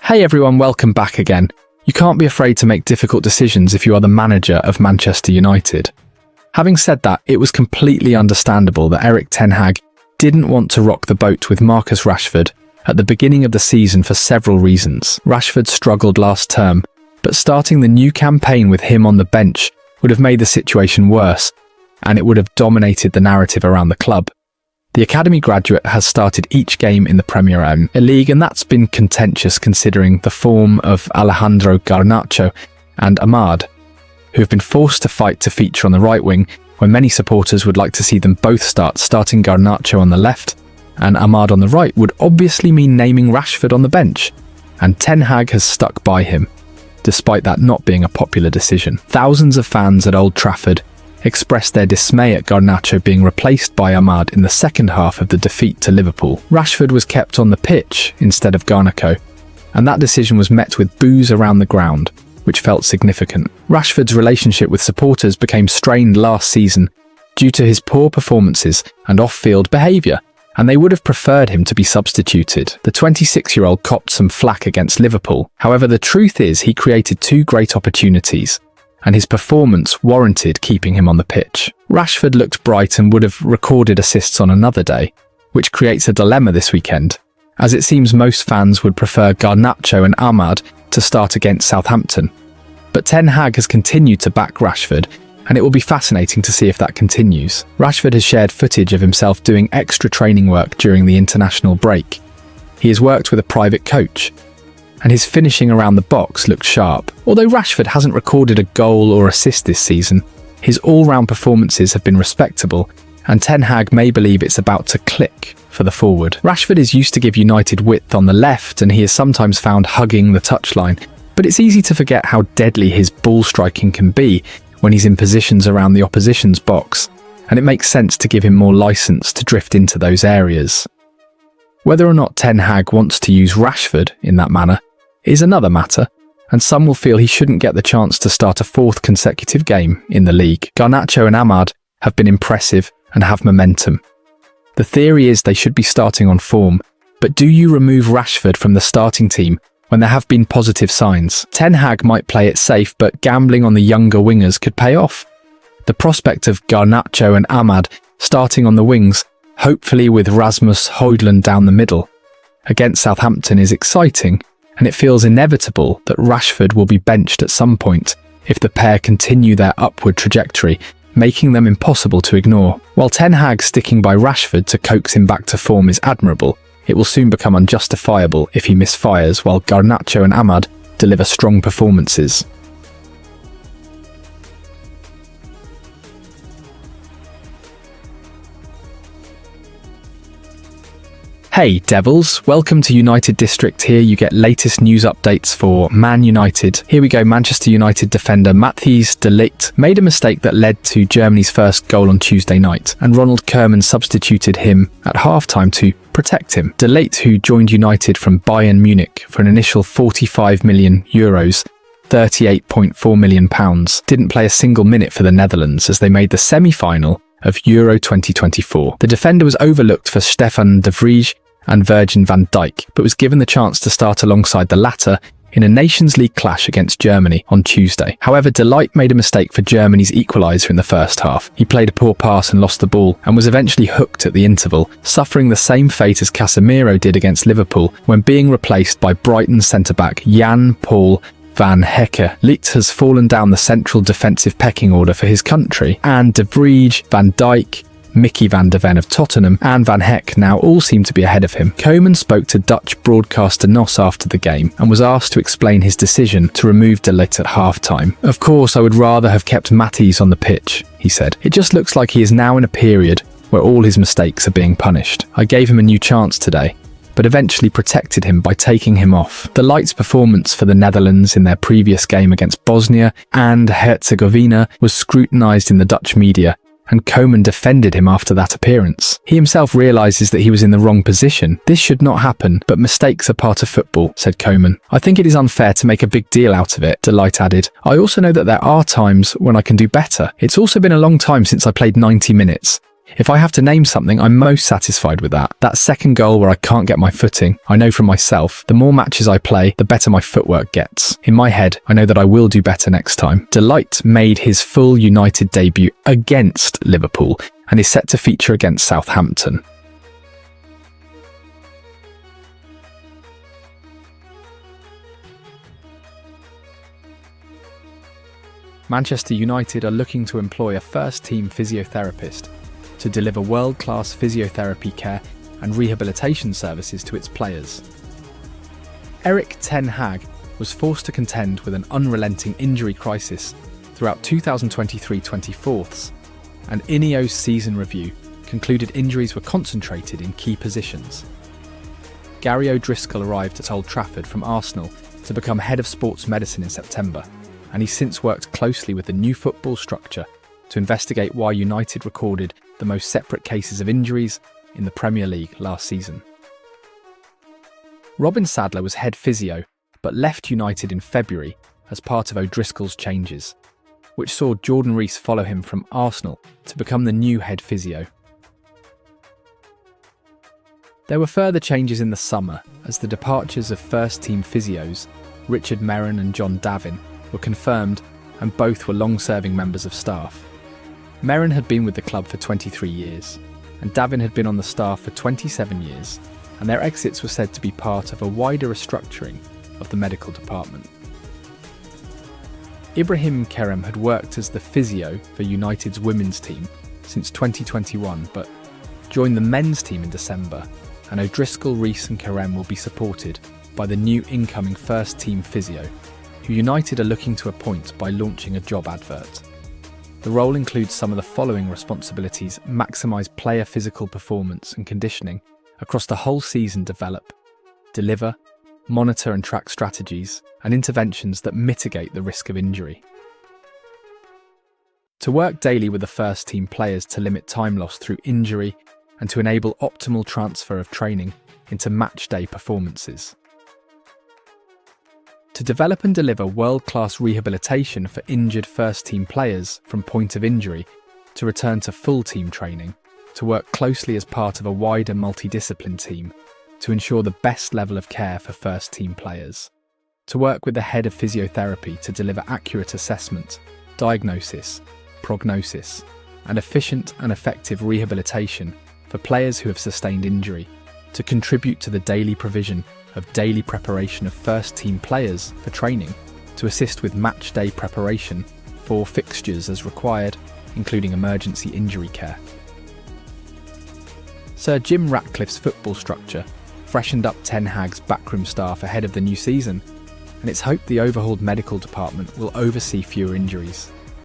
Hey everyone, welcome back again. You can't be afraid to make difficult decisions if you are the manager of Manchester United. Having said that, it was completely understandable that Erik Ten Hag didn't want to rock the boat with Marcus Rashford at the beginning of the season for several reasons. Rashford struggled last term, but starting the new campaign with him on the bench would have made the situation worse, and it would have dominated the narrative around the club. The academy graduate has started each game in the Premier League, and that's been contentious considering the form of Alejandro Garnacho and Amad, who have been forced to fight to feature on the right wing, when many supporters would like to see them both start. Starting Garnacho on the left and Amad on the right would obviously mean naming Rashford on the bench, and Ten Hag has stuck by him, despite that not being a popular decision. Thousands of fans at Old Trafford expressed their dismay at Garnacho being replaced by Amad in the second half of the defeat to Liverpool. Rashford was kept on the pitch instead of Garnacho, and that decision was met with boos around the ground, which felt significant. Rashford's relationship with supporters became strained last season due to his poor performances and off-field behaviour, and they would have preferred him to be substituted. The 26-year-old copped some flack against Liverpool. However, the truth is he created two great opportunities, and his performance warranted keeping him on the pitch. Rashford looked bright and would have recorded assists on another day, which creates a dilemma this weekend, as it seems most fans would prefer Garnacho and Amad to start against Southampton. But Ten Hag has continued to back Rashford, and it will be fascinating to see if that continues. Rashford has shared footage of himself doing extra training work during the international break. He has worked with a private coach, and his finishing around the box looked sharp. Although Rashford hasn't recorded a goal or assist this season, his all-round performances have been respectable, and Ten Hag may believe it's about to click for the forward. Rashford is used to give United width on the left, and he is sometimes found hugging the touchline, but it's easy to forget how deadly his ball striking can be when he's in positions around the opposition's box, and it makes sense to give him more license to drift into those areas. Whether or not Ten Hag wants to use Rashford in that manner is another matter, and some will feel he shouldn't get the chance to start a fourth consecutive game in the league. Garnacho and Amad have been impressive and have momentum. The theory is they should be starting on form, but do you remove Rashford from the starting team when there have been positive signs? Ten Hag might play it safe, but gambling on the younger wingers could pay off. The prospect of Garnacho and Amad starting on the wings, hopefully with Rasmus Højlund down the middle, against Southampton is exciting, and it feels inevitable that Rashford will be benched at some point if the pair continue their upward trajectory, making them impossible to ignore. While Ten Hag sticking by Rashford to coax him back to form is admirable, it will soon become unjustifiable if he misfires while Garnacho and Amad deliver strong performances. Hey Devils, welcome to United District. Here you get latest news updates for Man United. Here we go. Manchester United defender Matthijs de Ligt made a mistake that led to Germany's first goal on Tuesday night, and Ronald Koeman substituted him at halftime to protect him. De Ligt, who joined United from Bayern Munich for an initial €45 million, £38.4 million, didn't play a single minute for the Netherlands as they made the semi-final of Euro 2024. The defender was overlooked for Stefan de Vrij and Virgil van Dijk, but was given the chance to start alongside the latter in a Nations League clash against Germany on Tuesday. However, De Ligt made a mistake for Germany's equaliser in the first half. He played a poor pass and lost the ball, and was eventually hooked at the interval, suffering the same fate as Casemiro did against Liverpool when being replaced by Brighton centre-back Jan-Paul van Hecke. Ligt has fallen down the central defensive pecking order for his country, and De Vrij, Van Dijk, Mickey van der Ven of Tottenham and Van Hecke now all seem to be ahead of him. Koeman spoke to Dutch broadcaster NOS after the game and was asked to explain his decision to remove De Ligt at halftime. "Of course, I would rather have kept Matthijs on the pitch," he said. "It just looks like he is now in a period where all his mistakes are being punished. I gave him a new chance today, but eventually protected him by taking him off." De Ligt's performance for the Netherlands in their previous game against Bosnia and Herzegovina was scrutinised in the Dutch media, and Koeman defended him after that appearance. He himself realises that he was in the wrong position. "This should not happen, but mistakes are part of football," said Koeman. "I think it is unfair to make a big deal out of it," De Ligt added. "I also know that there are times when I can do better. It's also been a long time since I played 90 minutes. If I have to name something, I'm most satisfied with that. That second goal where I can't get my footing, I know from myself, the more matches I play, the better my footwork gets. In my head, I know that I will do better next time. Dalot made his full United debut against Liverpool and is set to feature against Southampton. Manchester United are looking to employ a first-team physiotherapist to deliver world-class physiotherapy care and rehabilitation services to its players. Erik ten Hag was forced to contend with an unrelenting injury crisis throughout 2023-24, and Ineos season review concluded injuries were concentrated in key positions. Gary O'Driscoll arrived at Old Trafford from Arsenal to become head of sports medicine in September, and he's since worked closely with the new football structure to investigate why United recorded the most separate cases of injuries in the Premier League last season. Robin Sadler was head physio, but left United in February as part of O'Driscoll's changes, which saw Jordan Rees follow him from Arsenal to become the new head physio. There were further changes in the summer as the departures of first-team physios, Richard Merrin and John Davin, were confirmed, and both were long-serving members of staff. Merrin had been with the club for 23 years, and Davin had been on the staff for 27 years, and their exits were said to be part of a wider restructuring of the medical department. Ibrahim Kerem had worked as the physio for United's women's team since 2021, but joined the men's team in December, and O'Driscoll, Rees and Kerem will be supported by the new incoming first-team physio, who United are looking to appoint by launching a job advert. The role includes some of the following responsibilities: maximise player physical performance and conditioning across the whole season, develop, deliver, monitor and track strategies and interventions that mitigate the risk of injury. To work daily with the first team players to limit time loss through injury and to enable optimal transfer of training into match day performances. To develop and deliver world-class rehabilitation for injured first-team players from point of injury to return to full-team training, to work closely as part of a wider multidiscipline team to ensure the best level of care for first-team players, to work with the head of physiotherapy to deliver accurate assessment, diagnosis, prognosis, and efficient and effective rehabilitation for players who have sustained injury, to contribute to the daily provision of daily preparation of first-team players for training, to assist with match day preparation for fixtures as required, including emergency injury care. Sir Jim Ratcliffe's football structure freshened up Ten Hag's backroom staff ahead of the new season, and it's hoped the overhauled medical department will oversee fewer injuries.